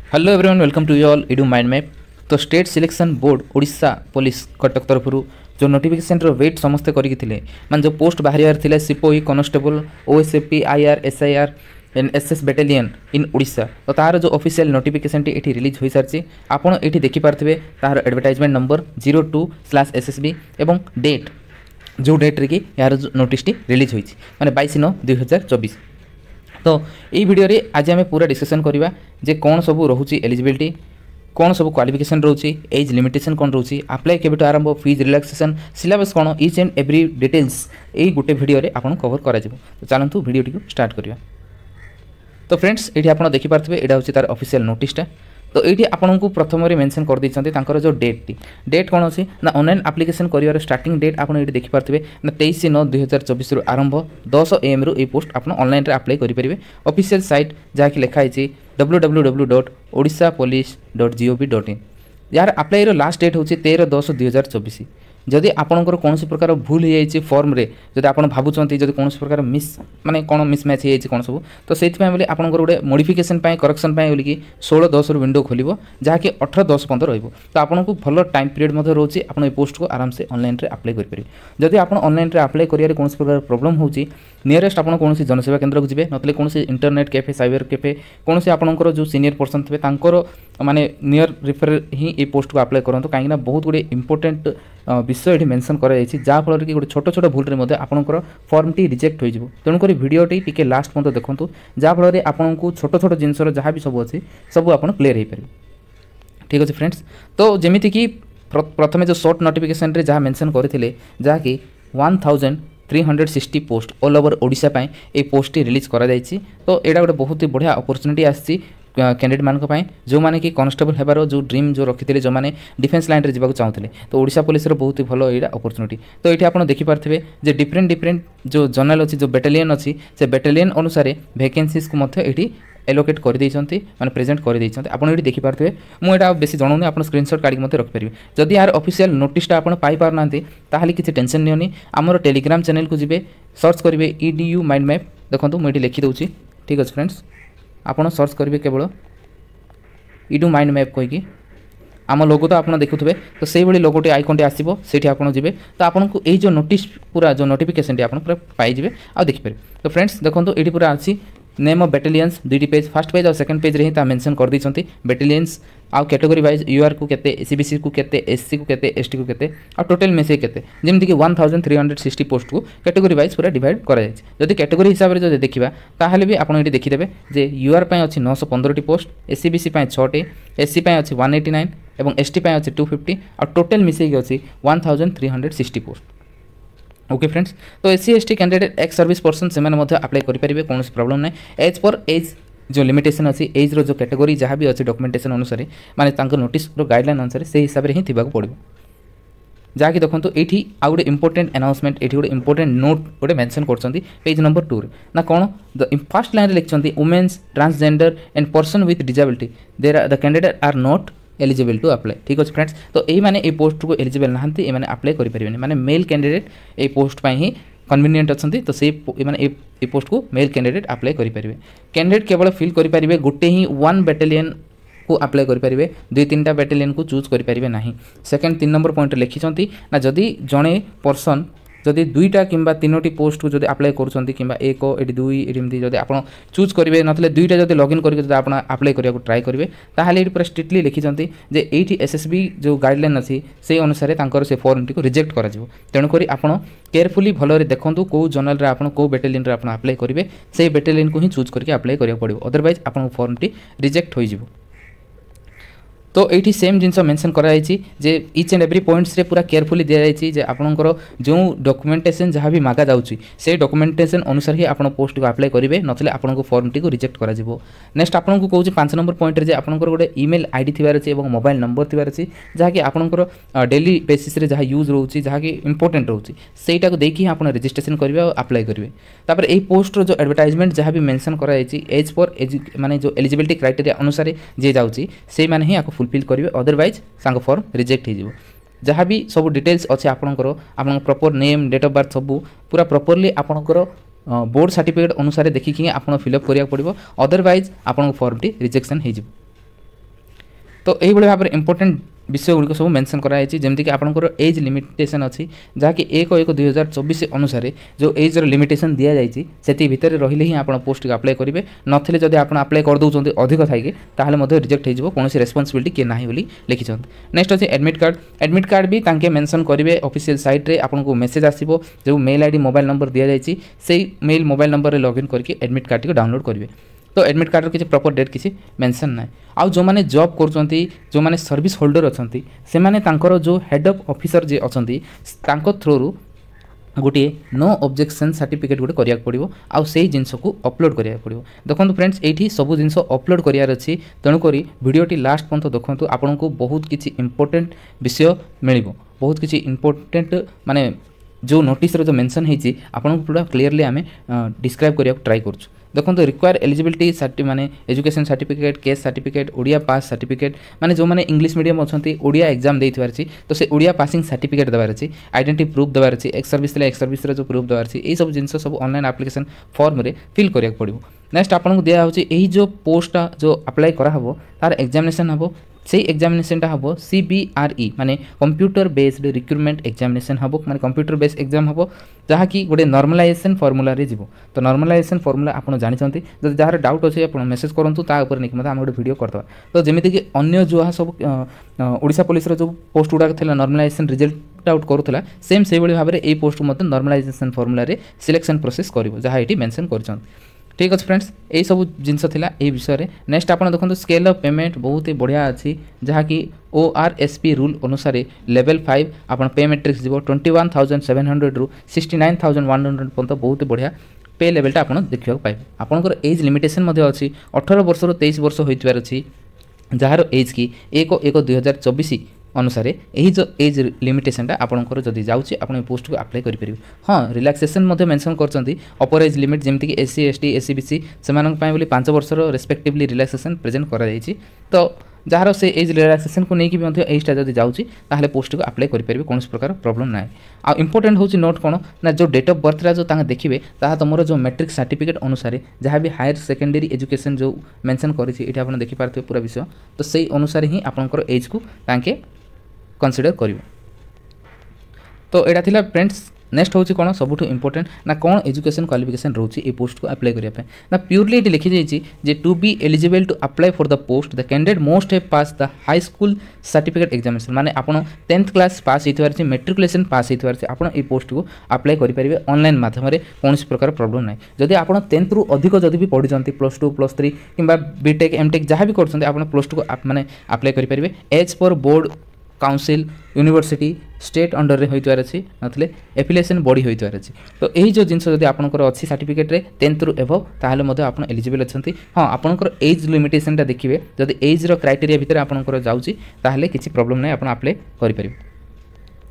Hello everyone welcome to you all edu mind map. तो state selection board Odisha police Cuttack तरफ जो notification wait समस्ते करते माने जो पोस्ट बाहर थिले सिपोई constable OSAP IR SIR and SS battalion in Odisha तो तार जो ऑफिशियल नोटिफिकेशन टी रिलीज हो सारी आपड़ ये देखिपारे तार एडवर्टाइजमेंट नंबर 02/SSB एवं डेट जो डेट रे कि यार नोटिस रिलीज होती माने 22/9/2024। तो ये वीडियो रे आज आम पूरा डिस्कसन करवा जे कौन सब रोचे एलिजिबिलिटी कौन सब क्वालिफिकेशन रोचे एज लिमिटेशन कौन रोचे अप्लाई केबेटू आरंभ फीज रिलैक्सेशन सिलेबस कौन इच एंड एवरी डिटेल्स यही गोटे वीडियो रे आपन कवर करा जिवो। तो चलतु वीडियो टी स्टार्ट करवा। तो फ्रेंड्स ये आप देखिपारे यहाँ हूँ तार ऑफिशियल नोटिसटा। तो ये आपको प्रथम मेंशन कर देते जो डेट कौन अच्छी ना ऑनलाइन एप्लिकेशन कर स्टार्टिंग डेट आप देखिपारे ना 23/9/2024 रु आरंभ 10 AM रु पोस्ट आप ऑनलाइन अप्लाई करेंगे। ऑफिशियल साइट जहाँकि लिखाई www.odishapolice.gov.in यार अप्लाई लास्ट डेट हूँ 13/10/2024। जदि आपंकर कौन प्रकार भूल हो जाए फॉर्म रे जदि आप भावुंट जब कौन प्रकार मिस माने कौन मिसमैच हो कौन सब तो से आपंकर गोटे मॉडिफिकेशन करेक्शन बोलिकी 16/10 विंडो खोल जहाँकि 18/10 रही तो आपको भल टाइम पीरियड रोचे आप पोस्ट को आराम से ऑनलाइन रे अप्लाई करेंगे। जदि आप ऑनलाइन रे अप्लाई करियर कौन प्रकार प्रॉब्लम होची नियरेस्ट आप कौन जनसेवा केन्द्र को जी नतले कौन इंटरनेट कैफे साइबर कैफे कौन आपंकर जो सीनियर पर्सन थे माने नियर रिफर ही ये पोस्ट को अप्लाई करूँ कहीं बहुत गुड़े इंपोर्टेंट विषय ये मेंशन कर जहाँफल कि गोटे छोट छोट भूल आपंकर फॉर्म टी रिजेक्ट हो तेणुक भिडियोटी टी लास्ट पर्यटन देखूँ जहाँफल आपको छोट छोट जिनसर जहाँ भी सब अच्छी सब आप क्लीयर हो पारे। ठीक अच्छे फ्रेंड्स। तो जमीती कि प्रथम जो शॉर्ट नोटिफिकेशन रे जहाँ मेंशन करते जहाँकि 1360 पोस्ट ऑल ओवर ओडिशा पाई ए पोस्ट टी रिलीज करा जायछि। तो एटा गोटे बहुत ही बढ़िया अपॉर्चुनिटी आसी कैंडिडेट मान जो मैंने कि कॉन्स्टेबल हेबार जो ड्रीम जो रखी जो मैंने डिफेन्स लाइन रे जावाक चाहूले तो ओडिशा पुलिस बहुत ही भल यहाँ अपॉर्चुनिटी। तो ये आप देखिपारे जे डिफरेंट जो जनरल अच्छी जो बैटालियन अच्छी से बैटालियन अनुसार वैकेंसीज को ये एलोकेट कर माने प्रेजेंट कर आपड़ ये देखिपारे मुझे बेसी जनाऊनी आप स्क्रीनशॉट काढ़ी रखिपारे। जदि यार ऑफिशियल नोटिसटा आप पाइपारना ताहले किसी टेंशन नहीं आमर टेलीग्राम चैनल को जी सर्च करेंगे EDU माइंड मैप देखो मुझे लिखिदे। ठीक अच्छे फ्रेंड्स आपड़ सर्च करेंगे केवल EDU माइंड मैप कहीकि आम लोगो तो आप देखुए तो से भाई लोगोटे आइकन आसो से आपड़ जी तो आपको यही जो नोटिस पूरा जो नोटिफिकेशन आप पूरा पाइबे आ देखिपारे। तो फ्रेंड्स देखो ये पूरा अच्छी नेम ऑफ बैटालियंस दुईटी पेज फर्स्ट पेज और सेकंड पेज रे ही मेंशन कर दी बैटालियंस आउ कैटेगरी वाइज UR को केते SCBC को केते SC को केते ST को केते और टोटल मेसे केते जेमति कि 1360 पोस्ट को कैटेगरी वाइज पूरा डिवाइड करा जाय। जदि कैटेगरी हिसाब रे जदि देखिबा ताहले भी आपण एटी देखिदेबे जे UR पय अछि 915 टी पोस्ट SCBC पय 6 टी SC पय अछि 189 एवं ST पय अछि 250 और टोटल मिसे कि अछि 1360 पोस्ट। Okay friends. तो SC ST candidate ex service person से अप्लाई करेंगे कौन प्रॉब्लम ना एज पर एज जो लिमिटेशन अच्छी एज रो जो कैटेगरी जहाँ भी अच्छी डॉक्यूमेंटेशन अनुसार माने नोटिस गाइडलाइन अनुसार से हिसाब से ही थी पड़ो जहाँकि देखो ये आउ गोटे इंपोर्टेंट अनाउंसमेंट ये गोटे इंपोर्टेंट नोट गोटे मेंशन कर पेज नंबर 2 ना कौन द फर्स्ट लाइन लिखते women's transgender and person with disability the candidate are not eligible to apply. ठीक अच्छे फ्रेंड्स। तो यही मैंने ये पोस्ट को एलिजिबल नहांती ये अप्लाई करें माने मेल कैंडिडेट ये पोस्ट पर ही कन्वीनियंट अच्छा तो से माने पोस्ट को मेल कैंडिडेट अप्लाई करेंगे। कैंडिडेट केवल फिल करेंगे गोटे ही 1 बैटालियन को अप्लाई करेंगे 2-3टा बैटालियन को चूज करेंगे ना। सेकेंड 3 नंबर पॉइंट लिखिं ना जदि जड़े पर्सन जदि 2टा किंबा 3टी पोस्ट को जब अप्लाई करुँच कि 1 एटी 2 एमती जब आप चूज करेंगे नतले 2टा जब लॉगिन करके आप अप्लाई करने ट्राए करेंगे ताहले पूरा स्ट्रिक्टली लिखिं जे ये SSB जो गाइडलाइन अच्छी से अनुसार से फॉर्म टी रिजेक्ट कर तेणुक आप केयरफुली भल देखूँ कौ जनरल आप कौ बैटालियन आप अप्लाई करेंगे से बैटालियन को ही चूज करके अप्लाई करा पड़ो अदरवाइज आप फॉर्म टी रिजेक्ट हो। तो ये सेम जिनस मेंशन कराई जे इच एंड एवरी पॉइंट्स रे पूरा केयरफुली दि जाए जे आपंकर जो डॉक्यूमेंटेशन जहाँ भी मागा जाऊँगी से डॉक्यूमेंटेशन अनुसार ही आप पोस्ट को अप्लाई करेंगे नतले आपको फॉर्म टी को रिजेक्ट करा जिवो। नेक्स्ट आपको कहूँ 5 नंबर पॉइंट रे आपंकर गोटे ईमेल आईडी थिबार अछि एवं मोबाइल नंबर थिबार अछि जहाँकि आपंकर डेली बेसिस रे जहाँ यूज रोची जहाँकि इंपोर्टेंट रोची सेटा को देखि आप रजिस्ट्रेशन करेंगे और अप्लाई करेंगे। तापर एई पोस्ट रो जो एडवर्टाइजमेंट जहाँ भी मेंशन कराई एज पर एज माने जो एलिजिबिलिटी क्राइटेरिया अनुसार जे जाउची से माने ही आपको फुलफिल करेंगे अदरवाइज सांग फॉर्म रिजेक्ट हो जहाँ भी सब डिटेल्स अच्छे आपंकर आप proper name date of birth सब पूरा प्रॉपर्ली आपंकर बोर्ड सर्टिफिकेट अनुसार देखिए आप फिलअप करा पड़ो अदरवाइज आपन फॉर्म टी रिजेक्शन हो। तो यही भाव में इंपोर्टेंट विषय गुड़िक सब मेंशन कराई जमीक आपंकर एज लिमिटेशन अच्छी जहाँकि 1/1/2024 अनुसार जो एज लिमिटेशन दि जाएगी से भितर रही ही आप पोस्ट को अप्लाई करेंगे नथिले जदि आप अप्लाई कर दौरान अधिक थी ताहले रिजेक्ट हो कौन रेस्पॉन्सिबिलिटी किए ना बोली लिखिं। नेक्स्ट अच्छे एडमिट कार्ड भी तांके मेंशन करेंगे ऑफिशियल साइट रे आपको मेसेज आसो जो मेल आईडी मोबाइल नंबर दि जाएगी से मेल मोबाइल नंबर रे लॉगिन करके एडमिट कार्ड को डाउनलोड करेंगे। तो एडमिट कार्ड किसी प्रॉपर डेट किसी मेंशन ना आउ जो मैंने जॉब कर जो मैंने सर्विस होल्डर अच्छा से मैंने जो हेड ऑफ ऑफिसर जी अच्छा थ्रू गोटे नो ऑब्जेक्शन सर्टिफिकेट गोटे करिया पड़ो आउ से जिनस को अपलोड करिया पड़ो। देखो फ्रेंड्स ये सब जिनस अपलोड करार अच्छी तेणुक वीडियोटी लास्ट पर्यंत देखो आपन को बहुत किसी इंपोर्टेंट विषय मिल बहुत किसी इंपोर्टेंट माने जो नोटिस जो मेंशन होती आपको पूरा क्लीयरली आम डिस्क्राइब करने ट्राई कर देखो रिक्वायर एलिजिबिलिटी सर्टि माने education certificate caste certificate Odia pass certificate माने जो मैंने इंग्लिश मीडियम अच्छा ओडिया एग्जाम देवार तो से ओडिया पासिंग सर्टिफिकेट देवार अच्छी आइडेंटिटी प्रूफ देवार अच्छी एक्स सर्विस जो प्रूफ देवार अच्छी ये सब जिन सब ऑनलाइन एप्लिकेशन फॉर्म रे फिल करिया पड़ो। नेक्स्ट आपको दिया यही जो पोस्ट जो अप्लाई कराहब तार एग्जामिनेशन हम से एग्जामिनेशन हम CBRE माने कंप्यूटर बेस्ड रिक्रुटमेंट एग्जामिनेशन हम माने कंप्यूटर बेस्ड एग्जाम हम जहाँकि गोटे नॉर्मलाइजेशन फॉर्मूला रे जीवो। तो नॉर्मलाइजेशन फॉर्मूला आप जानते जब जार डाउट अच्छे आप मेसेज करूँ तापर नहीं मतलब आम गोटे वीडियो करदे। तो जमीक अन्य जो सब ओडिशा पुलिस जो पोस्ट गुड़ाक नॉर्मलाइजेशन रिजल्ट आउट करूला सेम से भाव में ये पोस्ट को नॉर्मलाइजेशन फॉर्मूला रे सिलेक्शन प्रोसेस कर जहाँ ये मेंशन कर। ठीक अच्छे फ्रेंड्स यही सब जिनस थिला ए विषय। नेक्स्ट आप देखो स्केल ऑफ पेमेंट बहुत ही बढ़िया अच्छी जहाँकि ORSP रूल अनुसार लेवल 5 आप पे मैट्रिक्स जीव 21,700 रु 69,100 पर्यंत बहुत ही बढ़िया पे लेवलटा आप देखा पाइबे। आपंकर एज लिमिटेशन अच्छी 18 वर्ष 23 वर्ष होइतबार अच्छी जार एज की 1/1/2024 अनुसार यही जो एज लिमिटेशनटा आपंकर जदि जाऊँगी आप पोस्ट को अप्लाई करेंगे। हाँ रिलैक्सेशन मेंशन कर अपर एज लिमिट जमीक SC ST SC BC से 5 वर्षर रेस्पेक्टिवली रिलैक्सेशन प्रेजेंट कर तो जार से एज रिलैक्सेशन को लेकिन भी एजटा जब जाऊँगी ताहले पोस्ट को अप्लाई करेंगे कौन प्रकार प्रॉब्लम ना। आ इंपोर्टेंट हूँ नोट कौन ना जो डेट ऑफ बर्थ जो देखिए तुम जो मैट्रिक सर्टिफिकेट अनुसार जहाँ भी हायर सेकेंडरी एजुकेशन जो मेंशन कर आप देखिपारे पूरा विषय तो से अनुसार ही आपंकर एज को कंसीडर करियो। तो यहाँ थिला फ्रेंड्स। नेक्स्ट हूँ कौन सबुठ इंपोर्टेंट ना कौन एजुकेशन क्वालिफिकेशन रोचे ये पोस्ट को अप्लाई करने ना प्योरली ये लिखी जाइए to be eligible to apply for the post the candidate must have pass the high school certificate examination माने आपन 10th क्लास पास होइतवार मेट्रिकुलेशन पास होइतवार आपन ये पोस्ट को अप्लाई करेंगे ऑनलाइन माध्यम कौन प्रकार प्रॉब्लम ना। जदि आप 10th रु अधिक जदि भी पढ़ी +2 +3 कि बीटेक एमटेक जहाँ भी कर प्लस टू को मैंने अप्लाई करेंगे एज पर board council university state under रे होइतवार अछि नथले एफिलिएशन बॉडी होइतवार अछि। तो यही जो जिनस जदि आपनकर अछि सर्टिफिकेट रे 10th रु एबव ताहले मध्ये आपन एलिजिबल अछंती। हां आपनकर एज लिमिटेशन ता देखिबे जदि एज रो क्राइटेरिया भितर आपनकर जाउची ताहले किछि प्रॉब्लम नै आपन अप्लाई करि परिबे।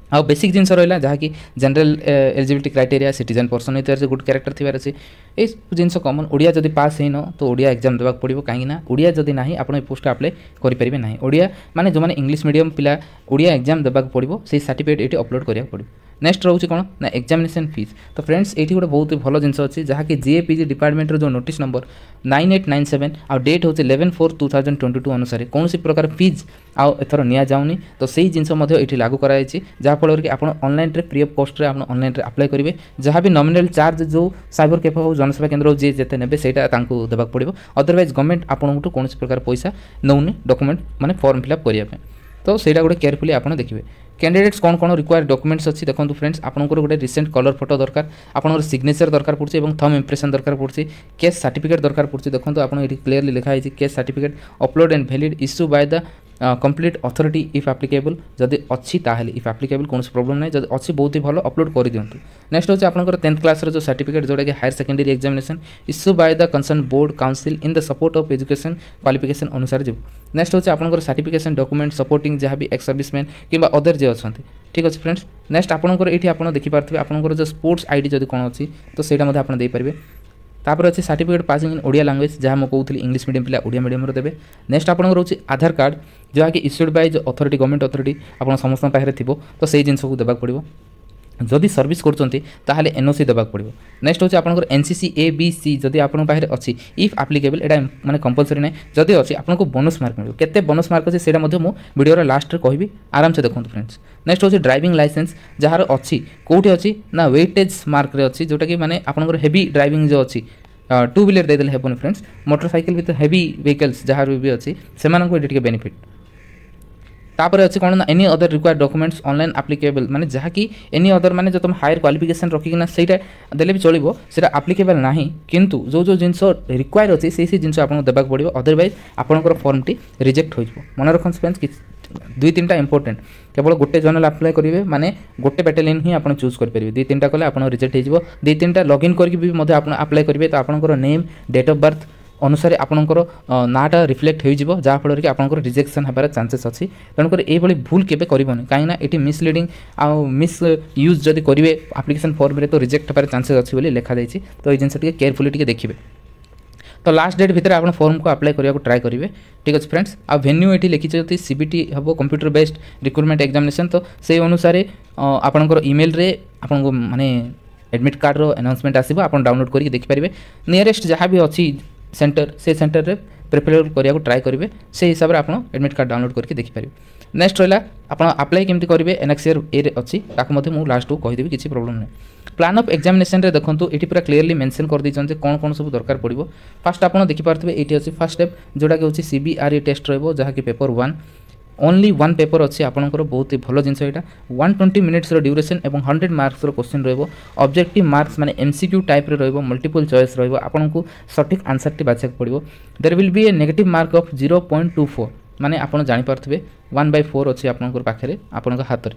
आ बेसिक जिनस रहा जहाँकि general eligibility criteria citizen person होते गुड कैरेक्टर थी अच्छे ये जिनस कमन ओडिया जदि पास है न तो ओडिया एग्जाम देवाक पड़ो कहीं ओडिया जदि ना आप पोस्ट अप्लाई करेंगे ना ओडिया माने जो मैंने इंग्लिश मीडियम पिला ओडिया एग्जाम देवाक पड़ो से सर्टिफिकेट ये अपलोड करा पड़ो। नेक्स्ट रोचे कौन ना एग्जामिनेशन फीस। तो फ्रेंड्स ये गोटे बहुत भल जिनस अच्छी जहाँकि GAPG डिपार्टमेंट जो नोटिस नंबर 9897 आ डेट हूँ 11/4/2022 अनुसार कौन प्रकार फीज आथर नि जाऊनी तो सही जिनस ये लागू कराई जहाँफल कि आप ऑनलाइन फ्री ऑफ कॉस्ट रे ऑनलाइन अप्लाई करेंगे जहाँ भी नॉमिनल चार्ज जो साइबर कैफे हो जनसेवा केन्द्र जी जिते ने सेटा देवाक पड़ो अदरवाइज गवर्नमेंट आपको कौन प्रकार पैसा नौनी डॉक्यूमेंट माने फॉर्म फिलअप करने तो सहीटा गोटे केयरफुली आप देखिए। कैंडिडेट्स कौन कौन रिक्वायर डॉक्यूमेंट्स अच्छी देखो फ्रेंड्स आपंकर गोटे रिसेंट कलर फोटो दरकार आपंकर सिग्नेचर दरकार पड़े और थम इंप्रेशन दरकार पड़े केस सर्टिफिकेट दरकार पड़े देखो आप क्लीयरली लिखाई case certificate upload and valid issue by the complete authority if applicable जदि अच्छी ताहले इफ एप्लिकेबल कौन प्रॉब्लम ना जब अच्छी बहुत ही भल अपलोड कर दिंतु। नेक्स्ट होची आपनकर 10th क्लास जो सर्टिफिकेट जोटा कि higher secondary examination issue by the concern board council in the support of education qualification अनुसार जीव। नेक्स्ट होची आपनकर सर्टिफिकेशन डॉक्यूमेंट सपोर्टिंग जहाँ भी एक्स सर्विसमैन किंबा अदर जे अच्छा ठीक अच्छे फ्रेंड्स। नेक्स्ट आपनकर ये आप देखिपारे आपनकर जो स्पोर्ट्स आईडी जब कौन अच्छी तो सहीटा आप देपारे तापर अच्छे certificate passing in Odia language जहाँ मैं कहूँ इंग्लिश मीडियम पिला ओडिया मीडियम देवे। नेक्स्ट आप रोचे आधार कार्ड जहाँकि इश्यूड बाय जो अथॉरिटी गवर्नमेंट अथॉरिटी आप समस्त पाखे थी तो सही जिन को देवाक पड़ो। जदि सर्विस करें एनओसी देवाक पड़ो। नेक्स्ट हूँ आप एनसीसी ए बी सी जदि आप अच्छी इफ आप्लिकेबल एटा माने कंपलसरी ना जदि अच्छी आपको बोनस मार्क मिले केते बोनस मार्क अच्छे से वीडियो लास्ट रे कहबी आराम से देखो फ्रेंड्स। नेक्स्ट हूँ ड्राइविंग लाइसेंस जार अच्छी कौटी अच्छी ना वेटेज मार्क रे अच्छी जोटा कि माने आपनकर हेवी ड्राइविंग जो अच्छी टू व्हीलर देदेले हेबन फ्रेंड्स। मोटरसाइकिल भी तो हेवी व्हीकल्स जहाँ भी अच्छी से बेनिफिट तापर अच्छी कौन ना any other required documents online applicable माने जहाँ कि एनी अदर माने जो तुम हायर क्वालिफिकेशन रखिकिना सेटा देले भी चलिबो सेटा एप्लीकेबल नाही किंतु जो जो जिंस रिक्वायर अछि से जिंस आपन देबाक पड़िबो अदरवाइज आपनकर फॉर्म टी रिजेक्ट होइबो। मन रखन फ्रेंड्स कि दुई तीन टा इंपोर्टेंट केवल गोटे जर्नल अप्लाई करेंगे माने गोटे बैटालियन ही आप चूज करेंगे दुई तीन टा कले आप रिजेक्ट हो दुई तीन टा लॉगिन करके भी अप्लाई करेंगे तो आपंकर नेम डेट ऑफ बर्थ अनुसार आपंकर नाटा रिफ्लेक्ट हो जहाँफल कि आपंकर रिजेक्शन होबार चांसेस अच्छी तेणुकर ये भूल केबे करबनी कहीं ये मिसलिडिंग आउ मिस यूज जदि करेंगे एप्लिकेशन फॉर्म रे तो रिजेक्ट होबार चांसेस अच्छी बोली लिखा जाइए। तो ये जिनस केयरफुली देखिए। तो लास्ट डेट भितर आप फॉर्म को अप्लाई करने को ट्राए करेंगे। ठीक अच्छे फ्रेंड्स। आ वेन्यू ये लिखी सीबीटी हम कंप्यूटर बेस्ड रिक्रुटमेंट एग्जामिनेशन तो से अनुसार आपंकर इमेल रे आपको माने एडमिट कार्ड रो अनाउंसमेंट आसो आप डाउनलोड करके देखिपारे नियरेस्ट जहाँ भी अच्छी सेंटर से सेंटर रे प्रिपेयर करने को ट्राए करेंगे से हिसाब से आप एडमिट कार्ड डाउनलोड करके देखिपारे। नेक्स्ट रहा आप अप्लाई केमती करेंगे एनएक्सीआर ए अच्छी ताकू लास्ट को कहीदेवी किसी प्रॉब्लम नहीं। प्लान ऑफ एग्जामिनेशन रे देखो ये पूरा क्लीयरली मेंशन कर दीजिए कौन कौन सब दरकार पड़ो। फास्ट आप देखिपारे ये अच्छी फर्स्ट स्टेप जोटा कि सीबीआरई टेस्ट रही जहाँकि पेपर 1 ओनली 1 पेपर अच्छी आपंकर बहुत ही भल जिनस यहाँ 120 मिनिट्स ड्यूरेशन और 100 मार्क्स क्वेश्चन रही ऑब्जेक्टिव मार्क्स माने एमसीक्यू टाइप रे रही मल्टीपल चॉइस रही आपको सठिक आंसर टी बाछा पड़ो। There will be a negative mark of 0.24 माने आप जानीपारे 1/4 अच्छी आपंकर पाखे आपण हाथ में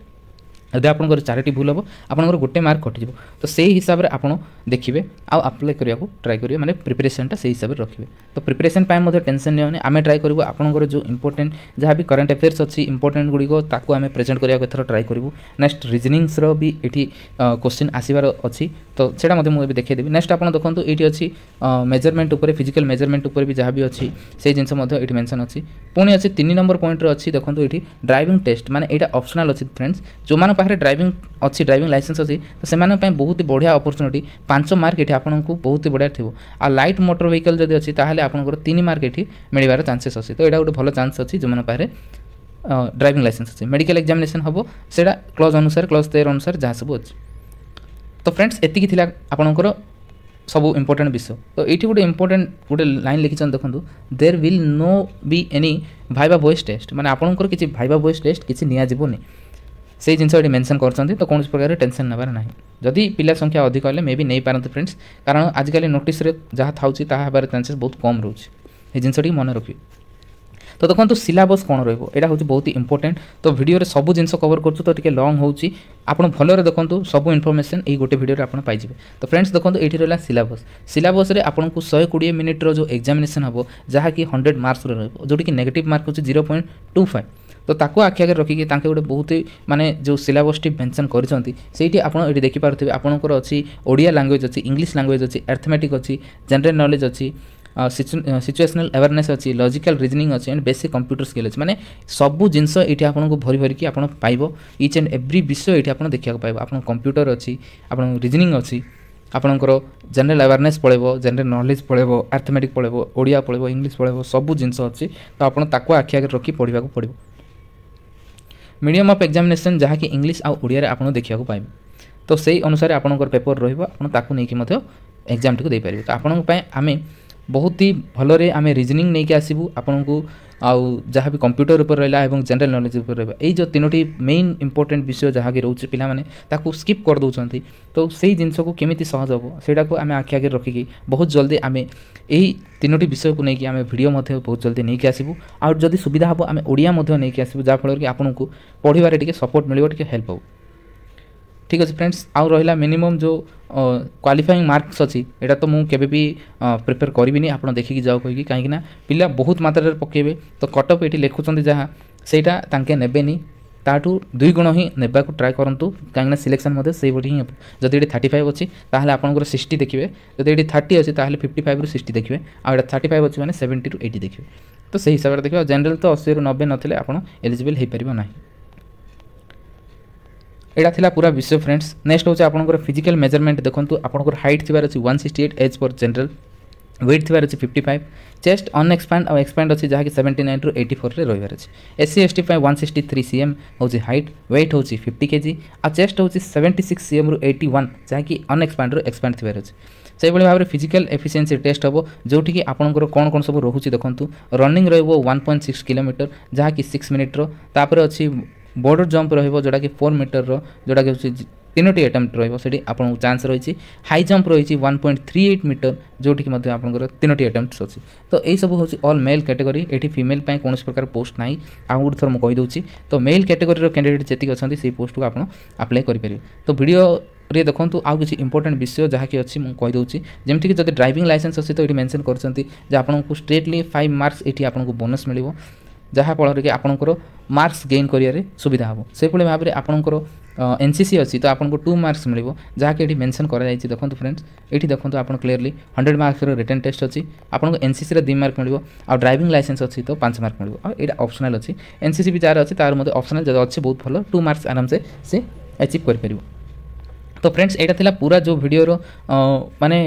यदि आपंकर 4टी भूल हम आपंकर गोटे मार्क कटिज तो से हिसाब से आप देखिए आउ अप्लाई करने को ट्राए करेंगे माने प्रिपरेशनटा से हिसाब से रखिए। तो प्रिपरेशन टेंशन नहीं आम ट्राए करूँ आपंकर जो इंपोर्टेंट जहाँ भी करंट अफेयर्स अच्छी इंपोर्टेंट गुड़िक ताकू आम प्रेजेंट करने को ट्राए करूँ। नेक्स्ट रिजनिंग्स भी ये क्वेश्चन आसबार अच्छी तो से मुझे देखीदेवी। नेक्स्ट आप देखो ये अच्छी मेजरमेंट उपर फिजिकल मेजरमेंट उपर भी जहाँ भी अच्छी से जिन ये मेंशन अच्छी पुणी अच्छी 3 नंबर पॉइंट अच्छी देखो ये ड्राइविंग टेस्ट माने यहाँ ऑप्शनल अच्छी फ्रेंड्स जो पाखे ड्राइविंग अच्छी ड्राइविंग लाइसेंस अच्छी तो से बहुत बढ़िया अपॉर्चुनिटी 5 मार्क ये आपको बहुत बढ़िया थी। आ लाइट मोटर व्हीकल जब अच्छी ताहले आपंकर 3 मार्क ये मिलबार चांसेस अच्छी तो यहाँ गोटे भल चांस अच्छी जो मैंने पाखे ड्राइविंग लाइसेंस अच्छी। मेडिकल एग्जामिनेशन हम से क्लॉज अनुसार क्लॉज 13 अनुसार जहाँ सब अच्छी। तो फ्रेंड्स एति आपंकर सब इंपोर्टेंट विषय। तो ये गोटे इंपोर्टेंट गोटे लाइन लिखिं देखो there will no be any viva voice test माने आपंकर किसी भाइबा वॉइस टेस्ट किसी नियाजिबोनी से जिन मेंशन कर तो कौन प्रकार टेंशन नबार ना जदि पिला संख्या अधिक हेल्ले मे भी नहीं पारते फ्रेंड्स कारण आजिकल नोटिस जहाँ था हबार चांसेस बहुत कम रोचे जिनटी मन रखिए। तो देखो सिलेबस कौन रहा हूँ बहुत ही इंपोर्टेंट। तो वीडियो सब जिन कवर कर तो टे लंग हो भलरे देखो सब इनफॉरमेशन ये गोटे वीडियो आप पाइबे। तो फ्रेंड्स देखो ये रहा सिलेबस सिलेबस आपको 120 मिनिट जो एग्जामिनेशन हम जहाँकि 100 मार्क्स रोटी कि नेगेटिव मार्क हो 0.25 तो ताको आखि आगे रखिए गोटे बहुत ही माने जो सिलेबस टी मेंशन करती आपड़ ये देखिपे आपंकर अच्छी ओडिया लैंग्वेज अच्छी इंग्लिश लैंग्वेज अच्छी अर्थमेटिक अच्छी जनरल नॉलेज अच्छी सिचुएशनल अवेयरनेस अच्छी लॉजिकल रीजनिंग अच्छी एंड बेसिक कंप्यूटर स्किल अच्छी माने सबू जिनस ये आपको भरी भरिकी आप पाइब इच एंड एव्री विषय ये आप देखा पाइब आप कंप्यूटर अच्छी आप रीजनिंग अच्छी आपंकर जनरल अवेयरनेस पड़ेबो जनरल नॉलेज पड़ेबो अर्थमेटिक पड़ेबो ओडिया पड़ेबो इंग्लिश पड़ेबो सबू जिनस अच्छी तो आपको आखि आगे रखी पढ़ा पड़ो। मीडियम ऑफ एग्जामिनेशन जहाँ कि इंग्लिश आउ ओडिया आप देखा पाइबे तो से अनुसार आपंकर पेपर रही एग्जाम टी दे पारे। तो आपंपाई आम बहुत ही भलरे आम रिजनिंग नहीं आसबू आपन को आउ जहाँ भी कंप्यूटर उपर रहा है जनरल नॉलेज उपर रहा है जो 3टी मेन इंपोर्टेंट विषय जहाँ कि रोचे पे स्किप कर दौरान तो से जिन को केमी सहज हम से आम आखि आगे रखिकी बहुत जल्दी आम यही 3टी विषय को लेकिन आम वीडियो बहुत जल्दी नहीं आसबू आ जदि सुविधा हम आम ओडिया नहीं आसबू जहाँफल कि आपको पढ़ारे टे सपोर्ट मिले टे हेल्प हो। ठीक अच्छे फ्रेंड्स आउ रहा मिनिमम जो क्वालिफाइंग मार्क्स अच्छी यहाँ तो मुझे भी प्रिपेयर करी आप देखिकी जाओ कहीं कहीं पिला बहुत मात्रा पकेबे तो कटअप ये लिखुं जहाँ से नेबेनी ताठू 2 गुण ही नेबा को ट्राए करूँ कहीं सिलेक्शन से ही जब ये 35 अच्छी ताहले आपंकर 60 देखिए जब ये 30 अच्छी ताहले 55 ରୁ 60 देखिए आ 35 अच्छी मैंने 70 ରୁ 80 देखिए तो से हिसाब से देखिए जनरल तो 80 ରୁ 90 नथिले आप एलिजिबल हो पार ना। एटा थिला पूरा विषय फ्रेंड्स। नेक्स्ट होचे आपनकर फिजिकल मेजरमेंट देखंतु आपनकर हाइट थिबार अछि 168 एज पर जनरल, वेट थिबार अछि 55, चेस्ट अनएक्सपैंड और एक्सपैंड अछि जहा कि 79 रु 84 रे रहिबार अछि। एससी एसटी 163 सीएम होची हाइट, वेट होची 50 केजी आ चेस्ट होची 76 सीएम रु 81 जहा कि अनएक्सपैंड रु एक्सपैंड थिबार अछि। से भाव में फिजिकल एफिशिएंसी टेस्ट हम जोटि कि आपंकर कौन कौन सब रोचे देखूँ। रनिंग रो 1.6 किलोमीटर जहाँकि 6 मिनिट्र, तापर अच्छी बॉर्डर जंप रोटा कि 4 मीटर जोटा कि हूँ 3टी अटेम्प्ट रही आपको चांस रही। हाई जंप रही 1.38 मीटर जोटि कि आपंकर 3टी अटेम्प्ट अच्छी। तो यही सब हूँ ऑल मेल कैटेगरी, ये फीमेल कौन प्रकार पोस्ट ना। आउ गोटे थर मुझे कहीदे तो मेल कैटेगरी कैंडिडेट जी अच्छा से पोस्ट को आप अप्लाई करेंगे। तो वीडियो रे देखो आउ किसी इंपोर्टेंट विषय जहाँकि अच्छी मुझे कहीदे जमीक जब ड्राइविंग लाइसेंस अच्छी तो ये मेंशन कर आपको स्ट्रेटली 5 मार्क्स ये आपको बोनस मिल जहाँफल कि आपंकर मार्क्स गेन कर सुविधा हम। से भाव में आपंकर एनसीसी अच्छी तो आपको 2 मार्क्स मिल जहाँकि ये मेंशन कर देखो फ्रेंड्स। ये देखो आप क्लीयरली 100 मार्क्स रिटन टेस्ट अच्छी आपको एनसीसी 2 मार्क मिल आ ड्राइविंग लाइसेंस अच्छी तो 5 मार्क मिल। और ऑप्शनल अच्छी एनसीसी भी जार अच्छी तार मध्य ऑप्शनल जब अच्छे बहुत भल 2 मार्क्स आराम से अचीव कर। तो फ्रेंड्स यहाँ थिला पूरा जो वीडियो माने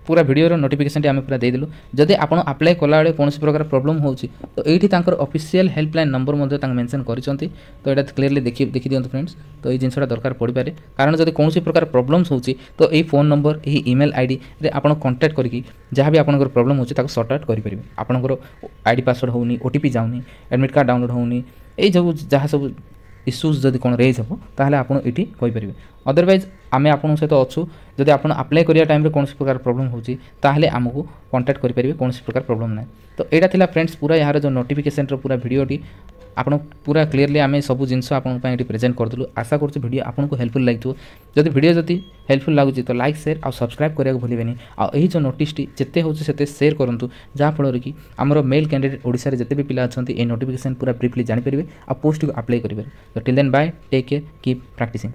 पूरा वीडियो नोटिफिकेशन आम पूरा देदेलु। जदि आप अप्लाई कला बेले कौन प्रकार प्रॉब्लम होची तो ये ऑफिशियल हेल्पलाइन नंबर मेंशन करिसेंती। तो यहाँ क्लीयरली देखी दियंतु फ्रेंड्स। तो ये जिनसा दरकार पड़ पारे कारण जब कौन प्रकार प्रॉब्लम्स होची तो यही फोन नंबर यही ईमेल आईडी रे आपन कांटेक्ट करके जहाँ भी आपंकर प्रॉब्लम होची ताको सॉर्ट आउट करेंगे। आपंकर आईडी पासवर्ड होनी, ओटीपी जाऊनी, एडमिट कार्ड डाउनलोड होनी, ये सब जहाँ सब इश्यूज जब कौन रेज हम ताहले आपन एटी कहिपारिबे। अदरवाइज आमे आपन सहित अच्छु जदि आपन अप्लाई करिया टाइम रे कौन प्रकार प्रॉब्लम होची ताहले आमको कांटेक्ट करि परिबे, कौन प्रकार प्रॉब्लम ना। तो एटा थिला फ्रेंड्स पूरा यार जो नोटिफिकेशन रो पूरा वीडियोटी आपन पूरा क्लीयरली आमे सब जिनस आपन पय एटी प्रेजेंट करदलु। आशा करछु वीडियो आपन को हेल्पफुल लागथो। जदि वीडियो जदि हेल्पफुल लागुची तो लाइक शेयर और सब्सक्राइब करिया भूलिबेनी। आ एही जो नोटिस टी जेते होची सेते शेयर करंतु जहाँ फल कि हमर मेल कैंडिडेट ओडिसा रे जेते भी पिला अछंती ए नोटिफिकेशन पूरा ब्रीफली जानि परिबे आ पोस्ट को अप्लाई करिबे। तो till then bye, take care, keep practising.